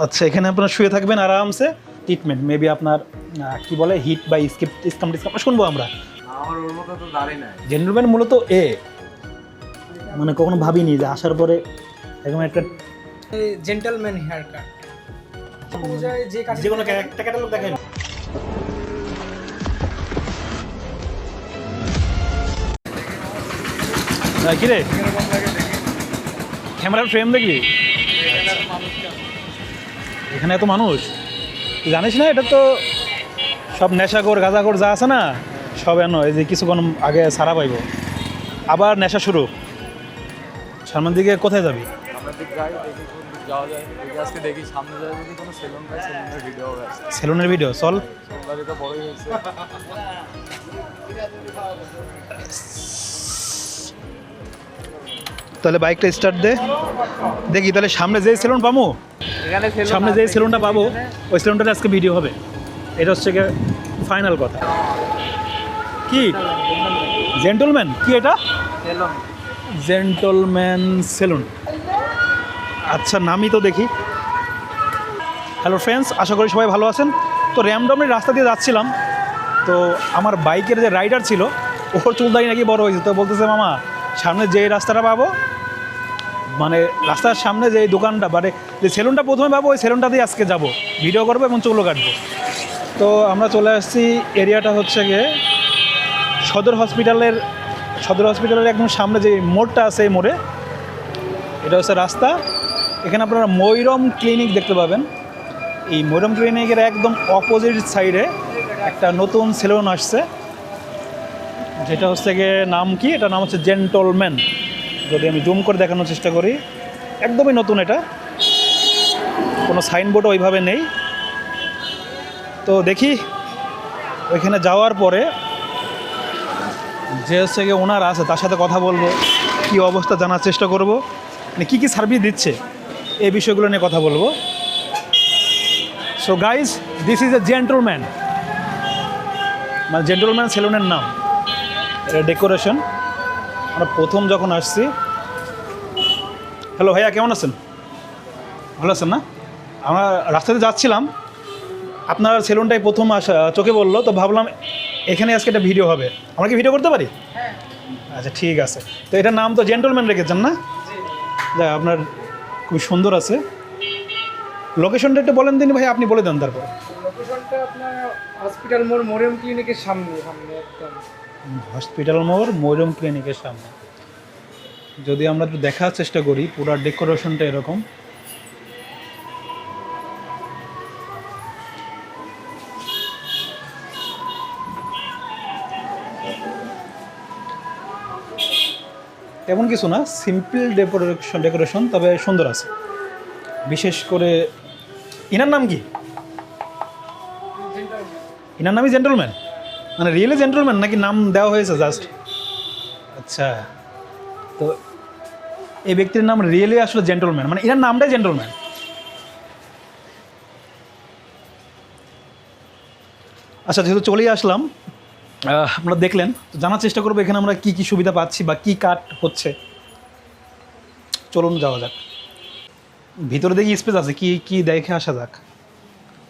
আচ্ছা, এখানে আপনারা শুয়ে থাকবেন আরামসে। ট্রিটমেন্ট মেবি আপনার কি বলে হিট বা স্কাম শুনবো আমরা। আমার ওর মতো তো দাঁড়িয়ে নাই। জেন্টলম্যান মূলত এ, মানে কখনো ভাবিনি যে আসার পরে এরকম একটা জেন্টলম্যান হেয়ার কাট যে কোনো একটা ক্যাটালগ দেখেন। কিরে ক্যামেরার ফ্রেম দেখবি? এখানে এত মানুষ, তুই জানিস না এটা তো সব নেশাখোর গাঁজাখোর যা আছে না সব এনো, এই যে কিছুক্ষণ আগে সারা পাইব আবার নেশা শুরু। সামনের দিকে কোথায় যাবি? সামনের দিক যাই, দেখি কোন দিক যাওয়া যায়। দেখি আজকে দেখি সামনে যায় যদি কোনো সেলুন পাই, সেলুনের ভিডিও হবে। সেলুনের ভিডিও চল। সোমবারই তো বড়ই হয়েছে। তাহলে বাইকটা স্টার্ট দে, দেখি তাহলে সামনে যেই সেলুন পাবো, এখানে সামনে যেই সেলুনটা পাবো ওই সেলুনটাতে আজকে ভিডিও হবে। এটা হচ্ছে গিয়ে ফাইনাল কথা। কি জেন্টলম্যান? কি এটা? সেলুন। Gentleman saloon. আচ্ছা নামই তো দেখি। হ্যালো ফ্রেন্ডস, আশা করি সবাই ভালো আছেন। তো র্যামডমলি রাস্তা দিয়ে যাচ্ছিলাম, তো আমার বাইকের যে রাইডার ছিল ওর চুলদারি নাকি বড় হয়েছে। তো বলতেছে মামা সামনে যে রাস্তাটা পাবো, মানে রাস্তার সামনে যে দোকানটা মানে যে সেলুনটা প্রথমে পাবো ওই সেলুনটাতেই আজকে যাব, ভিডিও করবো এবং চুলও কাটবো। তো আমরা চলে আসছি, এরিয়াটা হচ্ছে গিয়ে সদর হসপিটালের একদম সামনে যে মোড়টা আছে এই মোড়ে, এটা হচ্ছে রাস্তা। এখানে আপনারা ময়ূরম ক্লিনিক দেখতে পাবেন। এই ময়ূরম ক্লিনিকের একদম অপোজিট সাইডে একটা নতুন সেলুন আসছে, যেটা হচ্ছে গিয়ে নাম কি, এটা নাম হচ্ছে জেন্টলম্যান। যদি আমি জুম করে দেখানোর চেষ্টা করি, একদমই নতুন, এটা কোনো সাইনবোর্ডও ওইভাবে নেই। তো দেখি ওইখানে যাওয়ার পরে যে হচ্ছে গিয়ে ওনার আছে তার সাথে কথা বলবো, কী অবস্থা জানার চেষ্টা করব, মানে কী কী সার্ভিস দিচ্ছে এই বিষয়গুলো নিয়ে কথা বলবো। So guys, this is a gentleman, মানে জেন্টলম্যান সেলুনের নাম। এটা ডেকোরেশন। আমরা প্রথম যখন আসছি, হ্যালো ভাইয়া কেমন আছেন? ভালো আছেন না? আমরা রাস্তাতে যাচ্ছিলাম, আপনার সেলুনটাই প্রথম আসা চোখে বললো, তো ভাবলাম এখানে আজকে একটা ভিডিও হবে। আমরা কি ভিডিও করতে পারি? আচ্ছা ঠিক আছে। তো এটার নাম তো জেন্টলম্যান রেখেছেন না? যা, আপনার খুব সুন্দর আছে। লোকেশনটা একটু বলেন দিন ভাই, আপনি বলে দেন তারপর। লোকেশনটা আপনার হসপিটাল মোড় মরিয়ম ক্লিনিকের সামনে একদম। হসপিটাল মোড় ময়ূরম ক্লিনিকের সামনে। যদি আমরা একটু দেখার চেষ্টা করি, পুরো ডেকোরেশনটা এরকম। তেমন কিছু না, সিম্পল ডেকোরেশন, তবে সুন্দর আছে। বিশেষ করে ইনার নাম কি? ইনার নামই জেন্টলম্যান, মানে রিয়েলি জেন্টলম্যান নাকি নাম দেওয়া হয়েছে জাস্ট? আচ্ছা, তো এই ব্যক্তির নাম রিয়েলি আসলে জেন্টলম্যান, মানে এনার নামটাই জেন্টলম্যান। আচ্ছা, যেহেতু চলেই আসলাম, আপনারা দেখলেন, তো জানার চেষ্টা করবো এখানে আমরা কি কি সুবিধা পাচ্ছি বা কি কাট হচ্ছে। চলুন যাওয়া যাক। ভিতরে দেখি স্পেস আছে, কি কি দেখে আসা যাক।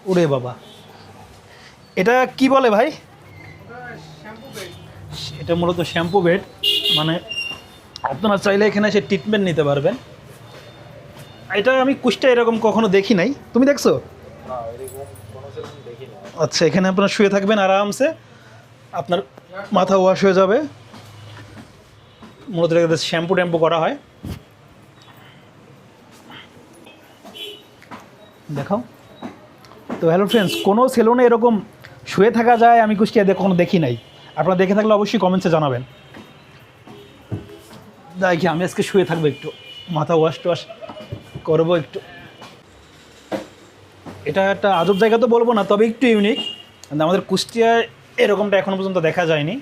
ওরে বাবা, এটা কি বলে ভাই? এটা মূলত শ্যাম্পু বেড, মানে আপনারা চাইলে এখানে এসে ট্রিটমেন্ট নিতে পারবেন। এটা আমি কুষ্টা এরকম কখনো দেখি নাই, তুমি দেখছো? আচ্ছা, এখানে আপনারা শুয়ে থাকবেন আরামসে, আপনার মাথা ওয়াশ হয়ে যাবে। মূলত এটাতে শ্যাম্পু ট্যাম্পু করা হয়। দেখাও তো। হ্যালো ফ্রেন্ডস, কোনো সেলুনে এরকম শুয়ে থাকা যায় আমি কুষ্টিয়াতে কখনো দেখি নাই। আপনারা দেখে থাকলে অবশ্যই কমেন্টসে জানাবেন। দেখি আমি আজকে শুয়ে থাকবো, একটু মাথা ওয়াশ টোয়াশ করবো একটু। এটা একটা আজব জায়গা তো বলবো না, তবে একটু ইউনিক। আমাদের কুষ্টিয়ায় এরকমটা এখনও পর্যন্ত দেখা যায়নি,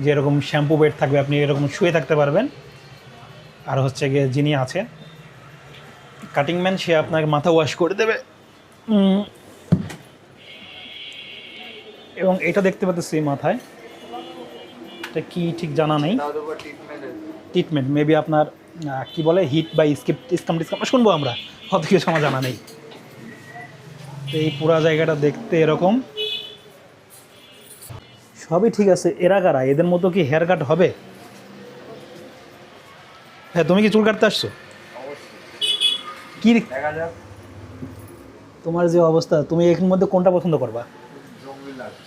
যে এরকম শ্যাম্পু বেড থাকবে, আপনি এরকম শুয়ে থাকতে পারবেন। আর হচ্ছে গিয়ে যিনি আছে কাটিং ম্যান, সে আপনাকে মাথা ওয়াশ করে দেবে। এবং এটা দেখতে পাচ্ছি মাথায়, এটা কি ঠিক জানা নেই। ট্রিটমেন্ট মেবি আপনার কি বলে হিট বা স্কাম শুনবো আমরা, অত কিছু আমার জানা নেই। তো এই পুরা জায়গাটা দেখতে এরকম। সবই ঠিক আছে, এরা কারা? এদের মতো কি হেয়ার কাট হবে? হ্যাঁ, তুমি কি চুল কাটতে আসছো? কি দেখা যাক। তোমার যে অবস্থা, তুমি এর মধ্যে কোনটা পছন্দ করবা? জঙ্গলি লাগে।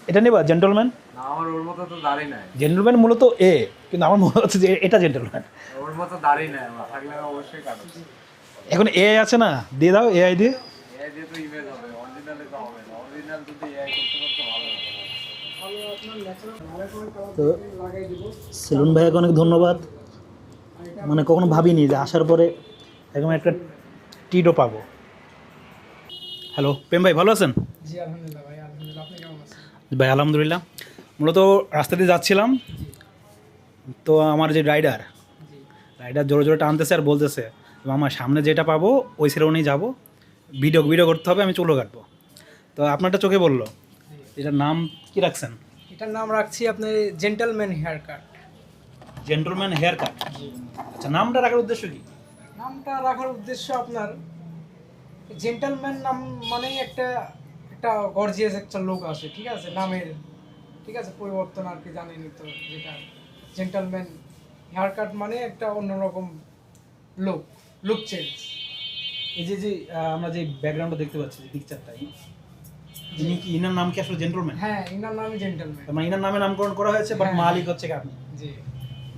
এটা নেবা জেন্টলম্যান? না, আমার ওর মতো তো দাড়ি নাই। জেন্টলম্যান মূলত এ, কিন্তু আমার মনে হচ্ছে যে এটা জেন্টলম্যান। ওর মতো দাড়ি নাই আমার, থাকলে আমি অবশ্যই কাটবো। এখন এ আছে না, দিয়ে দাও এআই দিয়ে। এআই দিয়ে তো ইমেজ হবে, অরিজিনালে তো হবে না। অরিজিনাল যদি এআই করতে পারতো ভালো হতো। ভালো আপনার ন্যাচারাল তো লাগাই দিব। সেলুন ভাইয়াকে অনেক ধন্যবাদ। মানে কখনো ভাবিনি যে আসার পরে একদম একটা টিটও পাবো। হ্যালো প্রেম ভাই, ভালো আছেন? জি আলহামদুলিল্লাহ ভাই, আলহামদুলিল্লাহ। আপনি কেমন আছেন? ভাই আলহামদুলিল্লাহ। মূলত রাস্তা দিয়ে যাচ্ছিলাম, তো আমার যে রাইডার জোরে জোরে টানতেছে আর বলতেছে আমার সামনে যেটা পাবো ওই সেরেমনি যাবো, ভিডিও করতে হবে, আমি চুলও কাটবো। তো আপনারটা চোখে বললো, এটার নাম কি রাখছেন? এটার নাম রাখছি আপনার gentleman haircut. Gentleman haircut. আচ্ছা, নামটা রাখার উদ্দেশ্য কি? নামটা রাখার উদ্দেশ্য আপনার জেন্টলম্যান নাম মানে একটা একটা গর্জিয়াস একটা লোক আসে, ঠিক আছে, নামের, ঠিক আছে, পরিবর্তন আর কি, জানেনই তো যেটা জেন্টলম্যান হেয়ার কাট মানে একটা অন্যরকম লুক চেঞ্জ। এই যে আমরা যে ব্যাকগ্রাউন্ডটা দেখতে পাচ্ছি, যে পিকচারটা, ইনি কি, ইনার নাম কি আসলে জেন্টলম্যান? হ্যাঁ, এনার নামই জেন্টলম্যান। মানে ইনার নামে নামকরণ করা হয়েছে, বাট হ্যাঁ। মালিক হচ্ছে কি আপনি? জি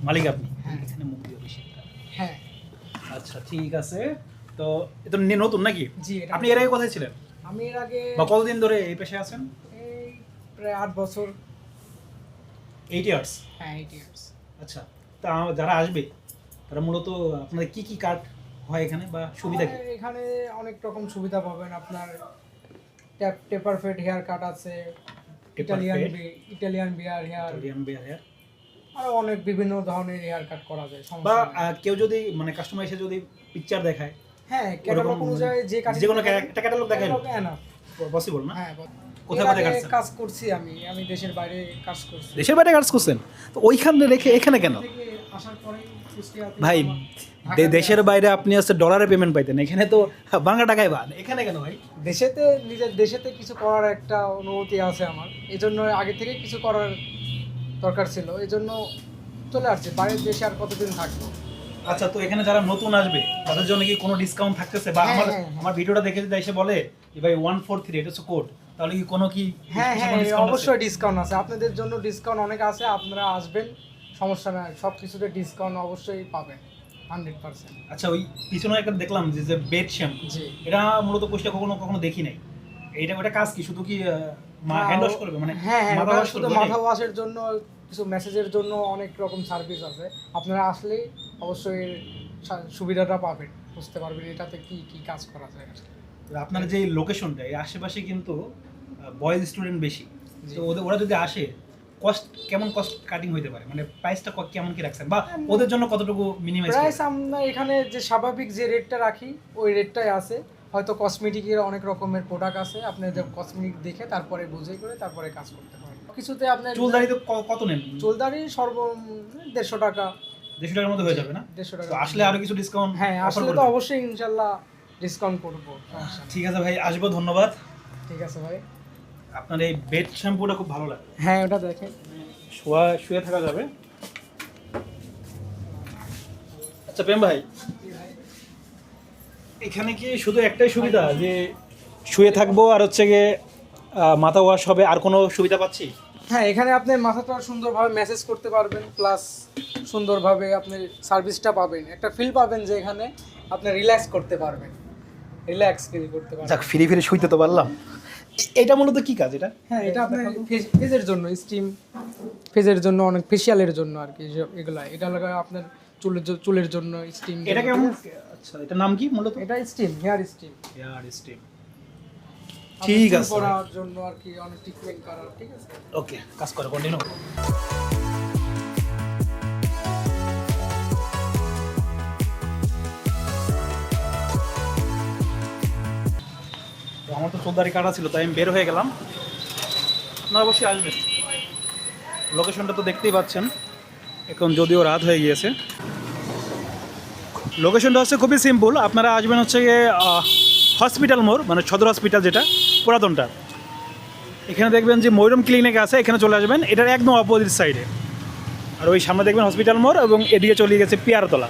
মালিক আপনি? হ্যাঁ। এখানে মুখ দিয়ে বেশি। হ্যাঁ। আচ্ছা ঠিক আছে। তো এটা নতুন নাকি? জি, এটা আপনি এর আগে কোথায় ছিলেন, আমি এর আগে বা কতদিন ধরে এই পেশায় আছেন? এই প্রায় 8 বছর। 8 ইয়ার্স। হ্যাঁ, 8 ইয়ার্স। আচ্ছা, তা যারা আসবে তারা মূলত আপনাদের কি কি কাট হয় এখানে, বা সুবিধা কি? এখানে অনেক রকম সুবিধা পাবেন আপনার। টেপার ফেড হেয়ার কাট আছে, ইটালিয়ান বিয়ার হেয়ার, ইন্ডিয়ান বিয়ার হেয়ার, আরো অনেক বিভিন্ন ধরনের হেয়ার কাট করা যায়, বা সমস্যা নেই। কেউ যদি মানে কাস্টমার এসে যদি পিকচার দেখায়, হ্যাঁ, ক্যাটালগ ওরকম অনুযায়ী যে কাট, যে কোনো একটা ক্যাটালগ দেখায়, না পসিবল না? হ্যাঁ, কোথায় এর কোথায় আগে কাটছেন? কাজ করছি আমি দেশের বাইরে কাজ করছি। দেশের বাইরে কাজ করছেন, তো ওইখানে রেখে এখানে কেন? থেকে আসার পরেই কুষ্টিয়াতে ভাই আমার ঢাকাতে দেশের বাইরে আপনি হচ্ছে ডলারে পেমেন্ট পাইতেন, এখানে তো বাংলা টাকায় পান, এখানে কেন ভাই? নিজের দেশেতে কিছু করার একটা অনুভূতি আছে আমার, এই জন্য আগে থেকে কিছু করার দরকার ছিল, এই জন্য চলে আসছে। বাইরের দেশে আর কতদিন থাকবো। আচ্ছা, তো এখানে যারা নতুন আসবে তাদের জন্য কি কোনো ডিসকাউন্ট থাকতেছে? বা হ্যাঁ, আমার হ্যাঁ, হ্যাঁ। আমার ভিডিওটা দেখে যদি এসে বলে যে ভাই 143 এটা হচ্ছে কোড, তাহলে কি কোনো কি হ্যাঁ কিছু হ্যাঁ, কোনো discount আছে? অবশ্যই ডিসকাউন্ট আছে, আপনাদের জন্য ডিসকাউন্ট অনেক আছে, আপনারা আসবেন, সমস্যা নাই, সব কিছুতে ডিসকাউন্ট অবশ্যই পাবেন 100%। আচ্ছা, ওই পিছনে একটা দেখলাম যে বেড শ্যাম্পু, জি, এটা মূলত পোস্টে কখনো দেখি নাই। ওটা কাজ কি? শুধু কি হ্যান্ড ওয়াশ করবে, মানে হ্যাঁ হ্যাঁ, মাথা ওটা ওয়াশ শুধু করবে? মাথা ওয়াশের জন্য, কিছু মেসেজের জন্য অনেক রকম সার্ভিস আছে, আপনারা আসলেই অবশ্যই এর সুবিধাটা পাবেন, বুঝতে পারবেন এটাতে কি কি কাজ করা যায়। আপনার যে লোকেশনটা, এই আশেপাশে কিন্তু বয়েজ স্টুডেন্ট বেশি, জি। তো ওরা যদি আসে কেমন কস্ট কাটিং হইতে পারে, মানে প্রাইসটা কেমন কি রাখছেন, বা ওদের জন্য কতটুকু মিনিমাইজ? প্রাইস আমরা এখানে যে স্বাভাবিক যে রেটটা রাখি ওই রেটটাই আছে, হয়তো কসমেটিকের অনেক রকমের প্রোডাক্ট আছে, আপনাদের কসমেটিক দেখে তারপরে বুঝে করে তারপরে কাজ করতে হয়। কিছুতে আপনার চুলদারি তো কত নেন? চুলদারি 150 টাকা, 150 টাকার মধ্যে হয়ে যাবে না? 150 টাকা। তো আসলে আরো কিছু ডিসকাউন্ট? হ্যাঁ, আসলে তো অবশ্যই ইনশাল্লাহ ডিসকাউন্ট করবো, সমস্যা নেই। ঠিক আছে ভাই, আসবো, ধন্যবাদ। ঠিক আছে ভাই। আপনার এই বেড শ্যাম্পুটা খুব ভালো লাগে। হ্যাঁ, ওটা দেখেন। শুয়ে থাকা যাবে। আচ্ছা প্রেম ভাই, এখানে কি শুধু একটাই সুবিধা যে শুয়ে থাকবো আর হচ্ছে গিয়ে মাথা ওয়াশ হবে, আর কোনো সুবিধা পাচ্ছি? হ্যাঁ, এখানে আপনি মাথাটা সুন্দরভাবে ম্যাসেজ করতে পারবেন, প্লাস সুন্দরভাবে আপনি সার্ভিসটা পাবেন, একটা ফিল পাবেন যে এখানে আপনি রিল্যাক্স করতে পারবেন, রিল্যাক্স ফিল করতে পারবেন। যাক, ফিরে ফিরে শুইতে তো পারলাম। এটা মূলত কি কাজ এটা? হ্যাঁ, এটা আপনার ফেজের জন্য, স্টিম ফেজের জন্য, অনেক ফেশিয়ালের জন্য আর কি, এগুলা এটা লাগা আপনার চুলের জন্য স্টিম। এটা কেমন? আচ্ছা, এটার নাম কি মূলত? এটা steam, hair steam. Hair steam. ঠিক আছে, করার জন্য আর কি, অনেক ট্রিটমেন্ট করার, ঠিক আছে। ওকে, কাজ করে কন্টিনিউ। তো আমার তো চুলদারি কাটা ছিল, তাই আমি বের হয়ে গেলাম। আপনারা অবশ্যই আসবেন, লোকেশনটা তো দেখতেই পাচ্ছেন। এখন যদিও রাত হয়ে গিয়েছে, লোকেশনটা হচ্ছে খুবই সিম্পল। আপনারা আসবেন হচ্ছে গিয়ে হসপিটাল মোড়, মানে সদর হসপিটাল যেটা পুরাতনটা, এখানে দেখবেন যে ময়ূরম ক্লিনিক আছে, এখানে চলে আসবেন, এটার একদম অপোজিট সাইডে। আর ওই সামনে দেখবেন হসপিটাল মোড় এবং এদিকে চলে গেছে পিয়ারতলা।